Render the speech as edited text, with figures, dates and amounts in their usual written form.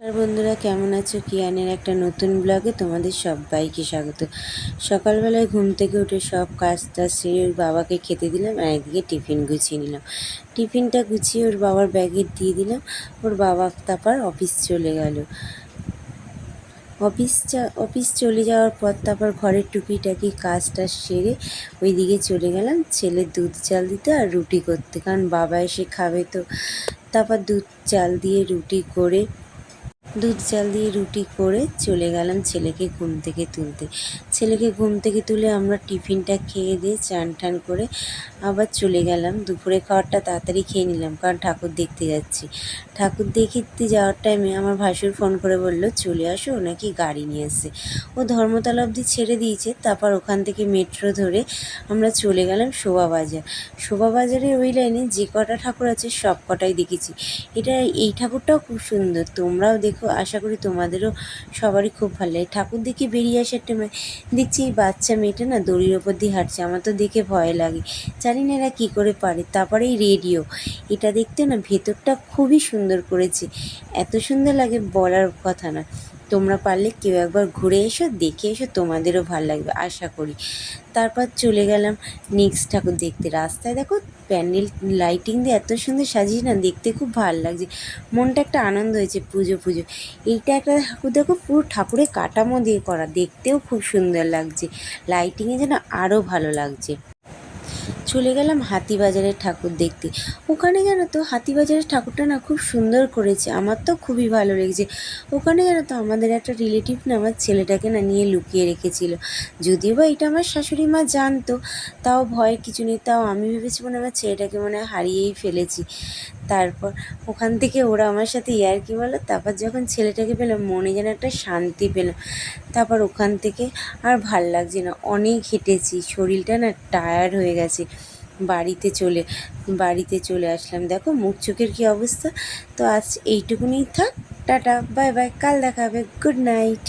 আর বন্ধুরা কেমন আছো? কিয়ানের একটা নতুন ব্লগে তোমাদের সবাইকে স্বাগত। সকালবেলায় ঘুম থেকে উঠে সব কাজটা সেরে ওর বাবাকে খেতে দিলাম, আর একদিকে টিফিন গুছিয়ে নিলাম। টিফিনটা গুছিয়ে ওর বাবার ব্যাগে দিয়ে দিলাম। ওর বাবা তারপর অফিস চলে গেল। অফিস চলে যাওয়ার পর তারপর ঘরের টুকিটাকি কাজটা সেরে ওইদিকে চলে গেলাম ছেলের দুধ চাল দিতে আর রুটি করতে, কারণ বাবা এসে খাবে তো। তারপর দুধ চাল দিয়ে রুটি করে চলে গেলাম ছেলেকে ঘুম থেকে তুলতে। ছেলেকে ঘুম থেকে তুলে আমরা টিফিনটা খেয়ে দিয়ে চান টান করে আবার চলে গেলাম। দুপুরে খাবারটা তাড়াতাড়ি খেয়ে নিলাম, কারণ ঠাকুর দেখতে যাচ্ছি। ঠাকুর দেখতে যাওয়ার টাইমে আমার ভাসুর ফোন করে বলল চলে আসো, নাকি গাড়ি নিয়ে এসছে। ও ধর্মতলা অবধি ছেড়ে দিয়েছে। তারপর ওখান থেকে মেট্রো ধরে আমরা চলে গেলাম শোভাবাজারে। ওই লাইনে যে কটা ঠাকুর আছে সব কটাই দেখেছি। এই ঠাকুরটাও খুব সুন্দর, তোমরাও দেখো, আশা করি তোমাদেরও সবারই খুব ভালো লাগে। ঠাকুর দেখে বেরিয়ে আসার টাইমে দেখছি এই বাচ্চা মেয়েটা না দড়ির ওপর দিয়ে হাঁটছে। আমার তো দেখে ভয় লাগে, জানি না এরা কী করে পারে। তারপরে এই রেডিও, এটা দেখতে না ভেতরটা খুবই সুন্দর করেছে, এত সুন্দর লাগে বলার কথা না। তোমরা পারলে কেউ একবার ঘুরে এসো, দেখে এসো, তোমাদেরও ভালো লাগবে আশা করি। তারপর চলে গেলাম নেক্সট ঠাকুর দেখতে। রাস্তায় দেখো প্যান্ডেল লাইটিং দিয়ে এত সুন্দর সাজিয়েছে না, দেখতে খুব ভালো লাগছে। মনটা একটা আনন্দ হয়েছে। পুজো এইটা একটা ঠাকুর দেখো, পুরো ঠাকুরের কাঠামো দিয়ে করা, দেখতেও খুব সুন্দর লাগছে। লাইটিংয়ে যেন আরও ভালো লাগছে। চলে গেলাম হাতিবাজারের ঠাকুর দেখতে। ওখানে জানো তো হাতিবাজারের ঠাকুরটা না খুব সুন্দর করেছে, আমার তো খুবই ভালো লেগেছে। ওখানে জানো তো আমাদের একটা রিলেটিভ না আমার ছেলেটাকে না নিয়ে লুকিয়ে রেখেছিল। যদিও বা এটা আমার শাশুড়ি মা জানতো, তাও ভয়ের কিছু নেই। তাও আমি ভেবেছি আমার ছেলেটাকে মনে হয় হারিয়েই ফেলেছি। তারপর ওখান থেকে ওরা আমার সাথে ইয়ার্কি বললো। তারপর যখন ছেলেটাকে পেলাম মনে যেন একটা শান্তি পেলাম। তারপর ওখান থেকে আর ভাল লাগছে না, অনেক হেঁটেছি, শরীরটা না টায়ার্ড হয়ে গেছে। বাড়িতে চলে আসলাম। দেখো মুখ চোখের কী অবস্থা। তো আজ এইটুকুনি থাক, টাটা বাই বাই, কাল দেখা হবে, গুড নাইট।